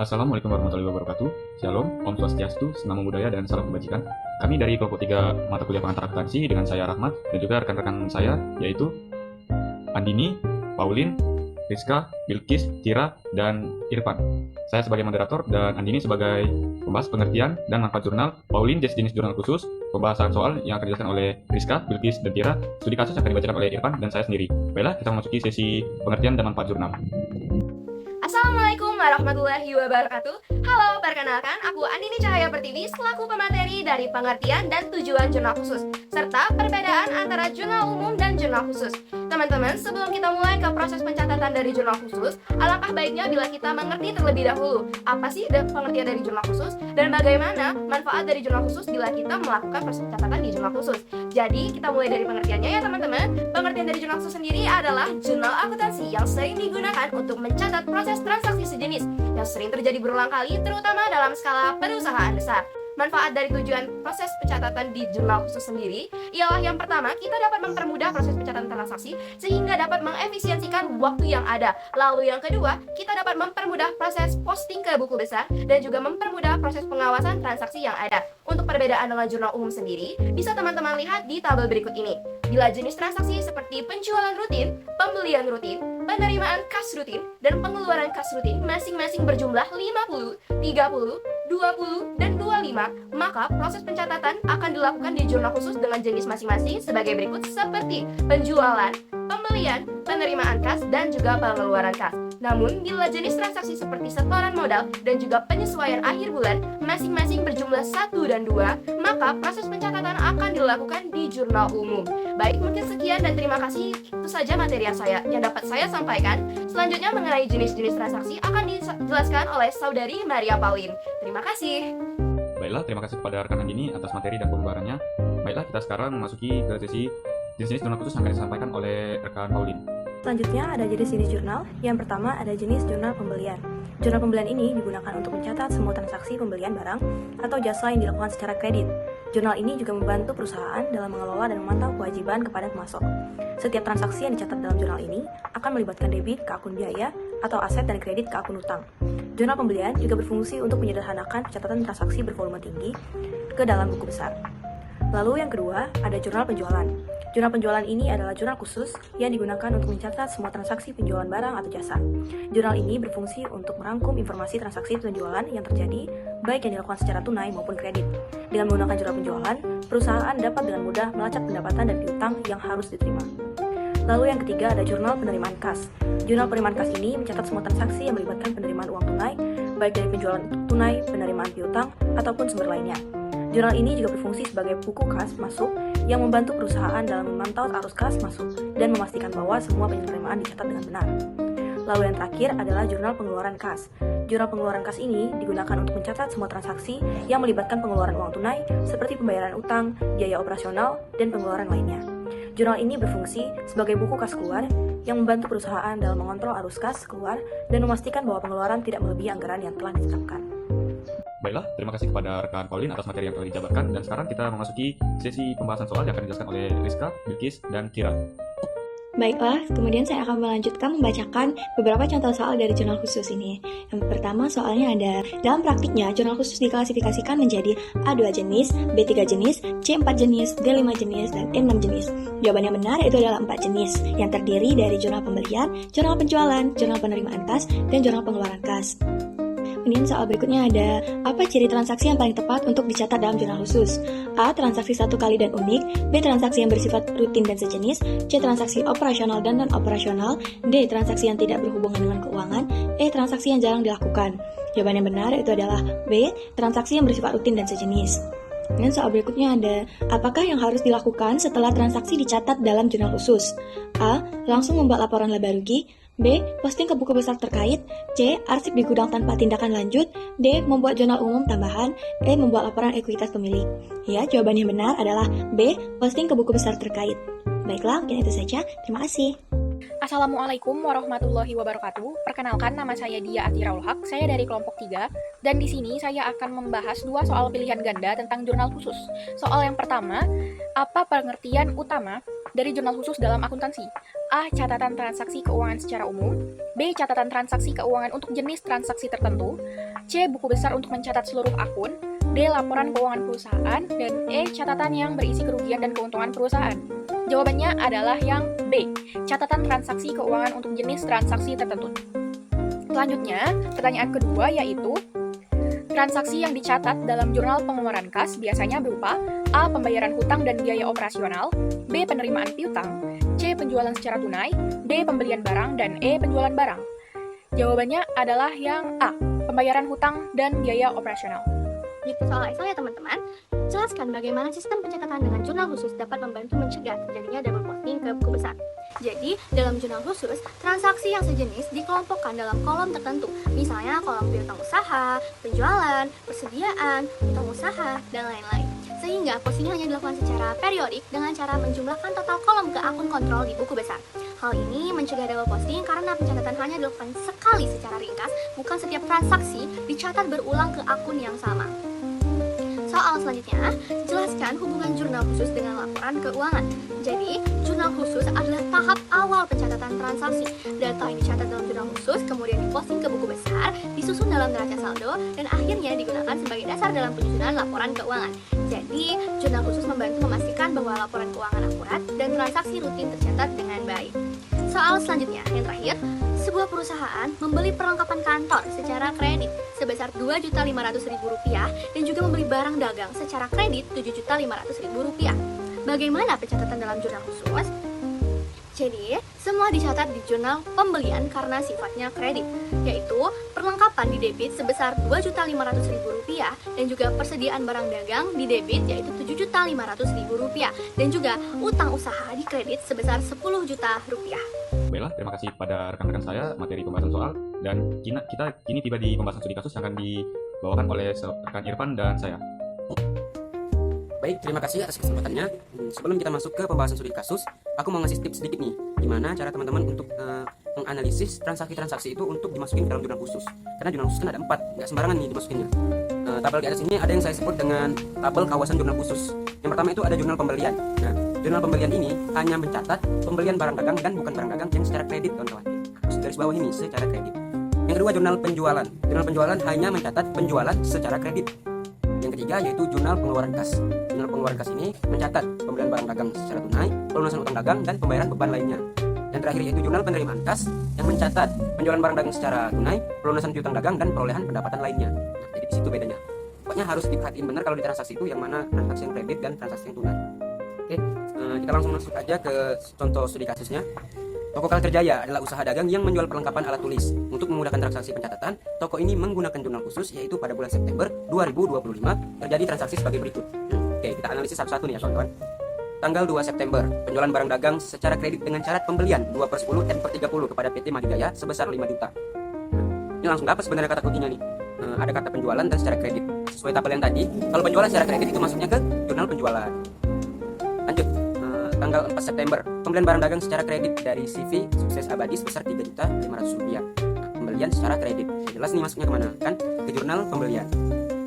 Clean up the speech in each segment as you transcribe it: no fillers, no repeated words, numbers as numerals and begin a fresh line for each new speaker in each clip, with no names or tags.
Assalamualaikum warahmatullahi wabarakatuh. Shalom, Om Swastiastu, Namo Buddhaya, dan salam kebajikan. Kami dari kelompok 3 mata kuliah pengantar akuntansi dengan saya Rahmat dan juga rekan-rekan saya yaitu Andini, Pauline, Rizka, Bilkis, Tira, dan Irfan. Saya sebagai moderator dan Andini sebagai pembahas pengertian dan manfaat jurnal, Pauline jenis jurnal khusus, pembahasan soal yang akan dijelaskan oleh Rizka, Bilkis, dan Tira, studi kasus yang akan dibacakan oleh Irfan dan saya sendiri. Baiklah, kita memasuki sesi pengertian dan manfaat jurnal.
Assalamualaikum warahmatullahi wabarakatuh. Halo, perkenalkan aku Andini Cahaya Pertiwi selaku pemateri dari pengertian dan tujuan jurnal khusus serta perbedaan antara jurnal umum dan jurnal khusus. Teman-teman, sebelum kita mulai ke proses pencatatan dari jurnal khusus, alangkah baiknya bila kita mengerti terlebih dahulu apa sih pengertian dari jurnal khusus dan bagaimana manfaat dari jurnal khusus bila kita melakukan proses pencatatan di jurnal khusus. Jadi, kita mulai dari pengertiannya ya teman-teman. Pengertian dari jurnal khusus sendiri adalah jurnal akuntansi yang sering digunakan untuk mencatat proses transaksi sejenis yang sering terjadi berulang kali terutama dalam skala perusahaan besar. Manfaat dari tujuan proses pencatatan di jurnal khusus sendiri ialah yang pertama, kita dapat mempermudah proses pencatatan transaksi sehingga dapat mengefisiensikan waktu yang ada. Lalu yang kedua, kita dapat mempermudah proses posting ke buku besar dan juga mempermudah proses pengawasan transaksi yang ada. Untuk perbedaan dengan jurnal umum sendiri, bisa teman-teman lihat di tabel berikut ini. Bila jenis transaksi seperti penjualan rutin, pembelian rutin, penerimaan kas rutin, dan pengeluaran kas rutin masing-masing berjumlah 50, 30, 20, dan 25, maka proses pencatatan akan dilakukan di jurnal khusus dengan jenis masing-masing sebagai berikut seperti penjualan, pembelian, penerimaan kas, dan juga pengeluaran kas. Namun, bila jenis transaksi seperti setoran modal dan juga penyesuaian akhir bulan masing-masing berjumlah 1 dan 2, maka proses pencatatan akan dilakukan di jurnal umum. Baik, mungkin sekian dan terima kasih. Itu saja materi yang dapat saya sampaikan. Selanjutnya mengenai jenis-jenis transaksi akan dijelaskan oleh Saudari Maria Pauline. Terima kasih.
Baiklah, terima kasih kepada rekan Andini atas materi dan pembaharannya. Baiklah, kita sekarang memasuki ke sesi jenis-jenis jurnal khusus yang akan disampaikan oleh rekan Pauline.
Selanjutnya ada jenis-jenis jurnal. Yang pertama ada jenis jurnal pembelian. Jurnal pembelian ini digunakan untuk mencatat semua transaksi pembelian barang atau jasa yang dilakukan secara kredit. Jurnal ini juga membantu perusahaan dalam mengelola dan memantau kewajiban kepada pemasok. Setiap transaksi yang dicatat dalam jurnal ini akan melibatkan debit ke akun biaya atau aset dan kredit ke akun utang. Jurnal pembelian juga berfungsi untuk menyederhanakan pencatatan transaksi bervolume tinggi ke dalam buku besar. Lalu yang kedua ada jurnal penjualan. Jurnal penjualan ini adalah jurnal khusus yang digunakan untuk mencatat semua transaksi penjualan barang atau jasa. Jurnal ini berfungsi untuk merangkum informasi transaksi penjualan yang terjadi, baik yang dilakukan secara tunai maupun kredit. Dengan menggunakan jurnal penjualan, perusahaan dapat dengan mudah melacak pendapatan dan piutang yang harus diterima. Lalu yang ketiga ada jurnal penerimaan kas. Jurnal penerimaan kas ini mencatat semua transaksi yang melibatkan penerimaan uang tunai, baik dari penjualan tunai, penerimaan piutang, ataupun sumber lainnya. Jurnal ini juga berfungsi sebagai buku kas masuk yang membantu perusahaan dalam memantau arus kas masuk dan memastikan bahwa semua penerimaan dicatat dengan benar. Lalu yang terakhir adalah jurnal pengeluaran kas. Jurnal pengeluaran kas ini digunakan untuk mencatat semua transaksi yang melibatkan pengeluaran uang tunai seperti pembayaran utang, biaya operasional, dan pengeluaran lainnya. Jurnal ini berfungsi sebagai buku kas keluar yang membantu perusahaan dalam mengontrol arus kas keluar dan memastikan bahwa pengeluaran tidak melebihi anggaran yang telah ditetapkan.
Baiklah, terima kasih kepada rekan Pauline atas materi yang telah dijabarkan. Dan sekarang kita memasuki sesi pembahasan soal yang akan dijelaskan oleh Rizka, Bilkis, dan Tira.
Baiklah, kemudian saya akan melanjutkan membacakan beberapa contoh soal dari jurnal khusus ini. Yang pertama soalnya ada, dalam praktiknya jurnal khusus diklasifikasikan menjadi A2 jenis, B3 jenis, C4 jenis, D5 jenis, dan E6 jenis. Jawaban yang benar itu adalah 4 jenis, yang terdiri dari jurnal pembelian, jurnal penjualan, jurnal penerimaan kas, dan jurnal pengeluaran kas. Kemudian soal berikutnya ada, apa ciri transaksi yang paling tepat untuk dicatat dalam jurnal khusus? A. Transaksi satu kali dan unik. B. Transaksi yang bersifat rutin dan sejenis. C. Transaksi operasional dan non-operasional. D. Transaksi yang tidak berhubungan dengan keuangan. E. Transaksi yang jarang dilakukan. Jawaban yang benar itu adalah B. Transaksi yang bersifat rutin dan sejenis. Dan soal berikutnya ada, apakah yang harus dilakukan setelah transaksi dicatat dalam jurnal khusus? A. Langsung membuat laporan laba rugi. B. Posting ke buku besar terkait. C. Arsip di gudang tanpa tindakan lanjut. D. Membuat jurnal umum tambahan. E. Membuat laporan ekuitas pemilik. Ya, jawaban yang benar adalah B. Posting ke buku besar terkait. Baiklah, mungkin itu saja. Terima kasih.
Assalamualaikum warahmatullahi wabarakatuh. Perkenalkan, nama saya Dia Atiraul Haq. Saya dari kelompok 3 dan di sini saya akan membahas 2 soal pilihan ganda tentang jurnal khusus. Soal yang pertama, apa pengertian utama dari jurnal khusus dalam akuntansi? A. Catatan transaksi keuangan secara umum. B. Catatan transaksi keuangan untuk jenis transaksi tertentu. C. Buku besar untuk mencatat seluruh akun. D. Laporan keuangan perusahaan. Dan E. Catatan yang berisi kerugian dan keuntungan perusahaan. Jawabannya adalah yang B. Catatan transaksi keuangan untuk jenis transaksi tertentu. Selanjutnya, pertanyaan kedua yaitu transaksi yang dicatat dalam jurnal pengeluaran kas biasanya berupa A. Pembayaran hutang dan biaya operasional. B. Penerimaan piutang. C. Penjualan secara tunai. D. Pembelian barang. Dan E. Penjualan barang. Jawabannya adalah yang A. Pembayaran hutang dan biaya operasional.
Gitu soal Excel ya teman-teman. Jelaskan bagaimana sistem pencatatan dengan jurnal khusus dapat membantu mencegah terjadinya double posting ke buku besar. Jadi, dalam jurnal khusus, transaksi yang sejenis dikelompokkan dalam kolom tertentu. Misalnya kolom piutang usaha, penjualan, persediaan, utang usaha, dan lain-lain. Sehingga postingnya hanya dilakukan secara periodik dengan cara menjumlahkan total kolom ke akun kontrol di buku besar. Hal ini mencegah double posting karena pencatatan hanya dilakukan sekali secara ringkas, bukan setiap transaksi dicatat berulang ke akun yang sama. Soal selanjutnya, jelaskan hubungan jurnal khusus dengan laporan keuangan. Jadi, jurnal khusus adalah tahap awal pencatatan transaksi. Data yang dicatat dalam jurnal khusus kemudian diposting ke buku besar, disusun dalam neraca saldo, dan akhirnya digunakan sebagai dasar dalam penyusunan laporan keuangan. Jadi, jurnal khusus membantu memastikan bahwa laporan keuangan akurat dan transaksi rutin tercatat dengan baik. Soal selanjutnya, yang terakhir, sebuah perusahaan membeli perlengkapan kantor secara kredit sebesar Rp2.500.000 dan juga membeli barang dagang secara kredit Rp7.500.000. Bagaimana pencatatan dalam jurnal khusus? Jadi, semua dicatat di jurnal pembelian karena sifatnya kredit, yaitu perlengkapan di debit sebesar Rp2.500.000 dan juga persediaan barang dagang di debit yaitu Rp7.500.000 dan juga utang usaha di kredit sebesar Rp10 juta.
Baiklah, terima kasih pada rekan-rekan saya materi pembahasan soal, dan kita kini tiba di pembahasan studi kasus yang akan dibawakan oleh rekan Irfan dan saya.
Baik, terima kasih atas kesempatannya. Sebelum kita masuk ke pembahasan studi kasus, aku mau ngasih tips sedikit nih, gimana cara teman-teman untuk menganalisis transaksi-transaksi itu untuk dimasukin ke dalam jurnal khusus. Karena jurnal khusus kan ada 4, nggak sembarangan nih dimasukinnya. Tabel di atas ini ada yang saya sebut dengan tabel kawasan jurnal khusus. Yang pertama itu ada jurnal pembelian. Nah, jurnal pembelian ini hanya mencatat pembelian barang dagang dan bukan barang dagang yang secara kredit, kawan-kawan. Harus garis bawah ini secara kredit. Yang kedua, jurnal penjualan. Jurnal penjualan hanya mencatat penjualan secara kredit. Yang ketiga yaitu jurnal pengeluaran kas. Jurnal pengeluaran kas ini mencatat pembelian barang dagang secara tunai, pelunasan utang dagang, dan pembayaran beban lainnya. Yang terakhir yaitu jurnal penerimaan kas yang mencatat penjualan barang dagang secara tunai, pelunasan piutang dagang, dan perolehan pendapatan lainnya. Nah, jadi di situ bedanya. Pokoknya harus diperhatiin benar kalau di transaksi itu yang mana transaksi yang kredit dan transaksi yang tunai. Oke, kita langsung masuk aja ke contoh studi kasusnya. Toko Kalterjaya adalah usaha dagang yang menjual perlengkapan alat tulis. Untuk memudahkan transaksi pencatatan, toko ini menggunakan jurnal khusus, yaitu pada bulan September 2025 terjadi transaksi sebagai berikut. Oke, kita analisis satu-satu nih ya kawan-kawan. Tanggal 2 September, penjualan barang dagang secara kredit dengan syarat pembelian 2/10 N/30 kepada PT Madijaya sebesar 5 juta. Ini langsung dapat sebenarnya kata kuncinya nih. Ada kata penjualan dan secara kredit. Sesuai tabel yang tadi, kalau penjualan secara kredit itu masuknya ke jurnal penjualan. Lanjut, tanggal 4 September, pembelian barang dagang secara kredit dari CV Sukses Abadi sebesar Rp3.500.000. Pembelian secara kredit. Jelas nih masuknya kemana? Kan ke jurnal pembelian.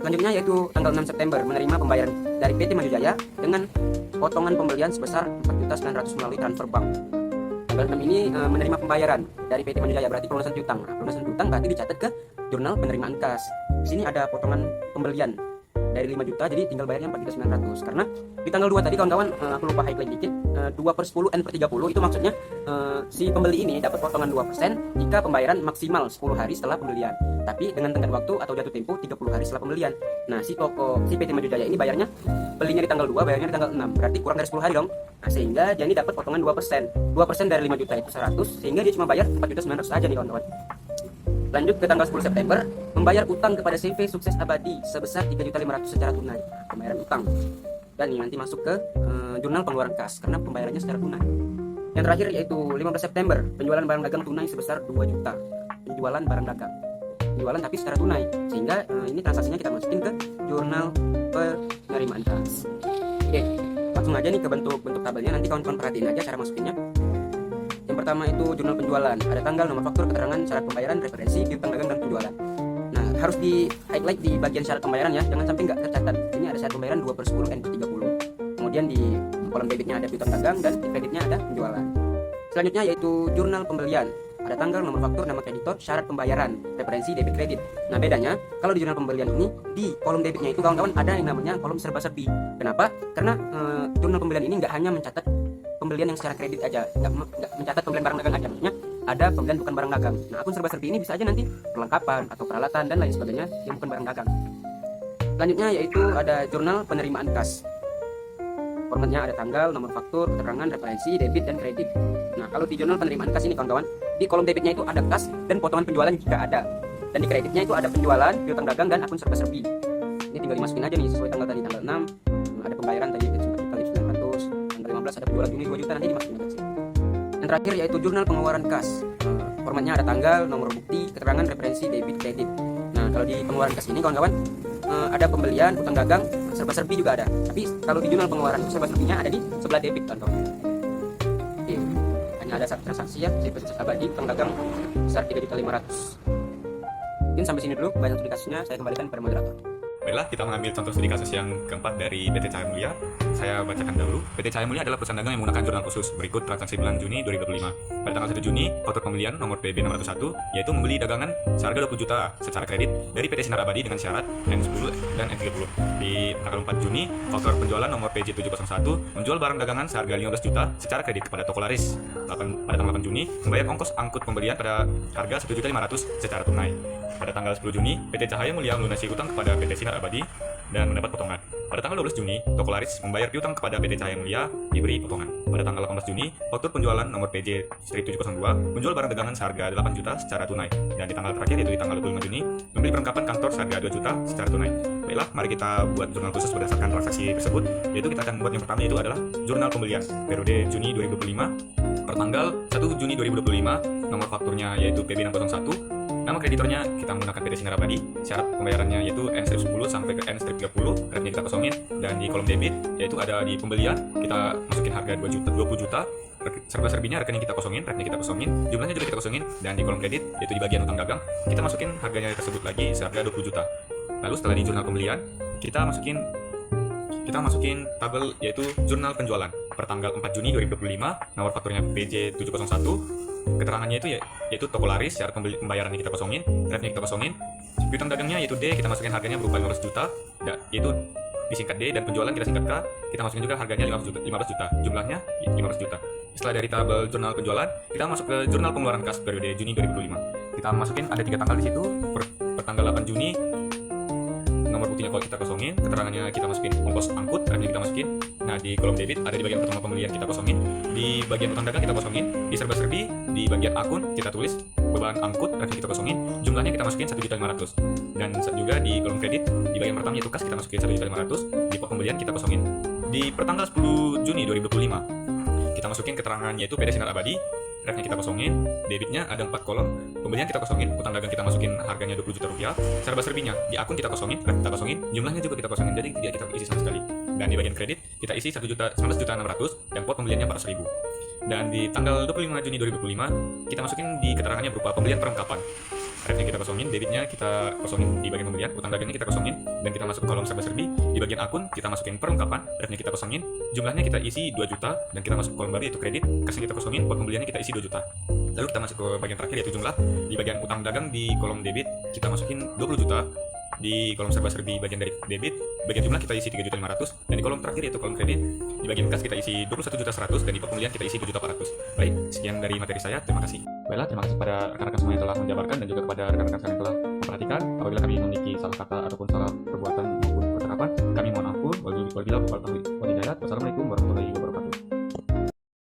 Selanjutnya yaitu tanggal 6 September, menerima pembayaran dari PT Madijaya dengan potongan pembelian sebesar Rp4.900.000 melalui transfer bank. Tanggal 6 ini menerima pembayaran dari PT Madijaya, berarti pelunasan piutang. Nah, pelunasan piutang berarti dicatat ke jurnal penerimaan kas. Di sini ada potongan pembelian dari 5 juta, jadi tinggal bayarnya 4.900.000. Karena di tanggal 2 tadi kawan-kawan, aku lupa highlight dikit, 2/10 N/30 itu maksudnya si pembeli ini dapat potongan 2% jika pembayaran maksimal 10 hari setelah pembelian. Tapi dengan tenggat waktu atau jatuh tempo 30 hari setelah pembelian. Nah, si PT Madijaya ini bayarnya, belinya di tanggal 2, bayarnya di tanggal 6. Berarti kurang dari 10 hari dong. Nah, sehingga dia ini dapat potongan 2%. 2% dari 5 juta itu 100, sehingga dia cuma bayar 4.900.000 aja nih kawan-kawan. Lanjut ke tanggal 10 September, membayar utang kepada CV Sukses Abadi sebesar 3.500.000 secara tunai. Pembayaran utang. Dan ini nanti masuk ke jurnal pengeluaran kas karena pembayarannya secara tunai. Yang terakhir yaitu 15 September, penjualan barang dagang tunai sebesar 2 juta. Penjualan barang dagang. Penjualan tapi secara tunai. Sehingga ini transaksinya kita masukin ke jurnal penerimaan kas. Oke, langsung aja nih ke bentuk tabelnya. Nanti kawan-kawan perhatiin aja cara masukinnya. Yang pertama itu jurnal penjualan. Ada tanggal, nomor faktur, keterangan, syarat pembayaran, referensi, piutang dagang, dan penjualan. Nah, harus di highlight di bagian syarat pembayaran ya, jangan sampai nggak tercatat. Ini ada syarat pembayaran 2/10 N/30. Kemudian di kolom debitnya ada piutang dagang dan di kreditnya ada penjualan. Selanjutnya yaitu jurnal pembelian. Ada tanggal, nomor faktur, nama kreditor, syarat pembayaran, referensi debit kredit. Nah bedanya, kalau di jurnal pembelian ini, di kolom debitnya itu kawan-kawan ada yang namanya kolom serba-serbi. Kenapa? Karena jurnal pembelian ini nggak hanya mencatat pembelian yang secara kredit aja, nggak mencatat pembelian barang dagang aja, maksudnya ada pembelian bukan barang dagang. Nah akun serba-serbi ini bisa aja nanti perlengkapan atau peralatan dan lain sebagainya yang bukan barang dagang. Selanjutnya yaitu ada jurnal penerimaan kas. Formatnya ada tanggal, nomor faktur, keterangan, referensi, debit, dan kredit. Nah, kalau di jurnal penerimaan kas ini kawan-kawan, di kolom debitnya itu ada kas dan potongan penjualan jika ada. Dan di kreditnya itu ada penjualan, piutang dagang, dan akun serba-serbi. Ini tinggal dimasukin aja nih sesuai tanggal tadi, tanggal 6. Ada pembayaran tadi, kali 900. Tanggal 15 ada penjualan Juni 2 juta, nanti dimasukin aja sih. Yang terakhir yaitu jurnal pengeluaran kas. Formatnya ada tanggal, nomor bukti, keterangan, referensi, debit, kredit. Nah, kalau di pengeluaran kas ini kawan-kawan, ada pembelian, utang dagang, serba-serbi juga ada. Tapi kalau di jurnal pengeluaran serba-serbinya ada di sebelah debit kan. Oke. Hanya ada satu transaksi ya, debit abadi, utang dagang besar 3.500.000. Mungkin sampai sini dulu banyak studi kasusnya, saya kembalikan kepada moderator.
Baiklah, kita mengambil contoh studi kasus yang keempat dari PT Cahaya Mulia. Saya bacakan dahulu. PT Cahaya Mulia adalah perusahaan dagang yang menggunakan jurnal khusus. Berikut transaksi bulan Juni 2025. Pada tanggal 1 Juni, faktur pembelian nomor PB 601, yaitu membeli dagangan seharga 20 juta secara kredit dari PT Sinar Abadi dengan syarat N10 dan N30. Di tanggal 4 Juni, faktur penjualan nomor PJ 701 menjual barang dagangan seharga 15 juta secara kredit kepada toko laris. Pada tanggal 8 Juni, membayar ongkos angkut pembelian pada harga 1.500.000 secara tunai. Pada tanggal 10 Juni, PT Cahaya Mulia melunasi utang kepada PT Sinar Abadi dan mendapat potongan. Pada tanggal 12 Juni, toko laris membayar piutang kepada PT Cahaya Mulia, diberi potongan. Pada tanggal 18 Juni, faktur penjualan nomor PJ 702 menjual barang dagangan seharga 8 juta secara tunai. Dan di tanggal terakhir, yaitu di tanggal 25 Juni, membeli perlengkapan kantor seharga 2 juta secara tunai. Baiklah, mari kita buat jurnal khusus berdasarkan transaksi tersebut. Yaitu kita akan membuat yang pertama, yaitu adalah jurnal pembelian periode Juni 2025 per tanggal 1 Juni 2025. Nomor fakturnya yaitu PB 601. Nama kreditornya kita menggunakan PT Sinar Abadi. Syarat pembayarannya yaitu N-10 sampai ke N-30. Rekeningnya kita kosongin. Dan di kolom debit yaitu ada di pembelian kita masukin harga 20 juta. Serba-serbinya rekening kita kosongin, rekening kita kosongin, jumlahnya juga kita kosongin. Dan di kolom kredit yaitu di bagian utang dagang kita masukin harganya tersebut lagi seharga 20 juta. Lalu setelah di jurnal pembelian kita masukin tabel yaitu jurnal penjualan per tanggal 4 Juni 2025. Nomor fakturnya PJ 701. Keterangannya itu yaitu toko laris, syarat pembayarannya kita kosongin, revenue kita kosongin, piutang dagangnya yaitu D, kita masukin harganya berupa 15 juta, yaitu disingkat D, dan penjualan kita singkat K, kita masukin juga harganya 15 juta, jumlahnya 15 juta. Setelah dari tabel jurnal penjualan, kita masuk ke jurnal pengeluaran kas periode Juni 2025. Kita masukin ada 3 tanggal di situ, per tanggal 8 Juni, nomor buktinya kalau kita kosongin, keterangannya kita masukin, ongkos angkut, revenue kita masukin. Nah di kolom debit ada di bagian pertama pembelian kita kosongin, di bagian utang dagang kita kosongin, di serba-serbi di bagian akun kita tulis beban angkut, revenue kita kosongin, jumlahnya kita masukin 1.500.000. Dan juga di kolom kredit di bagian pertama yaitu kas kita masukin 1.500.000, di pembelian kita kosongin. Di pertanggal 10 Juni 2025 kita masukin keterangan yaitu PT Sinar Abadi, revenue kita kosongin, debitnya ada 4 kolom, pembelian kita kosongin, utang dagang kita masukin harganya 20 juta rupiah, serba-serbinya di akun kita kosongin, revenue kita kosongin, jumlahnya juga kita kosongin, jadi tidak kita isi sama sekali. Dan di bagian kredit kita isi 19.600.000 dan pot pembeliannya 400.000. Dan di tanggal 25 Juni 2025 kita masukin di keterangannya berupa pembelian perlengkapan. Revenue kita kosongin, debitnya kita kosongin di bagian pembelian, utang dagangnya kita kosongin, dan kita masuk ke kolom serba-serbi. Di bagian akun kita masukin perlengkapan, revenue kita kosongin, jumlahnya kita isi 2 juta, dan kita masuk ke kolom baru yaitu kredit, kasnya kita kosongin, pot pembeliannya kita isi 2 juta. Lalu kita masuk ke bagian terakhir yaitu jumlah. Di bagian utang dagang di kolom debit kita masukin 20 juta. Di kolom serba-serbi bagian dari debit, bagian jumlah kita isi 3.500.000, dan di kolom terakhir yaitu kolom kredit, di bagian kas kita isi 21.100.000, dan di pembelian kita isi 7.400.000. Baik, sekian dari materi saya. Terima kasih. Baiklah, terima kasih kepada rekan-rekan semua yang telah menjabarkan dan juga kepada rekan-rekan sekalian yang telah memperhatikan. Apabila kami memiliki salah kata ataupun salah perbuatan maupun percakapan, kami mohon ampun. Wabillahi taufiq wal hidayah. Wassalamualaikum warahmatullahi wabarakatuh.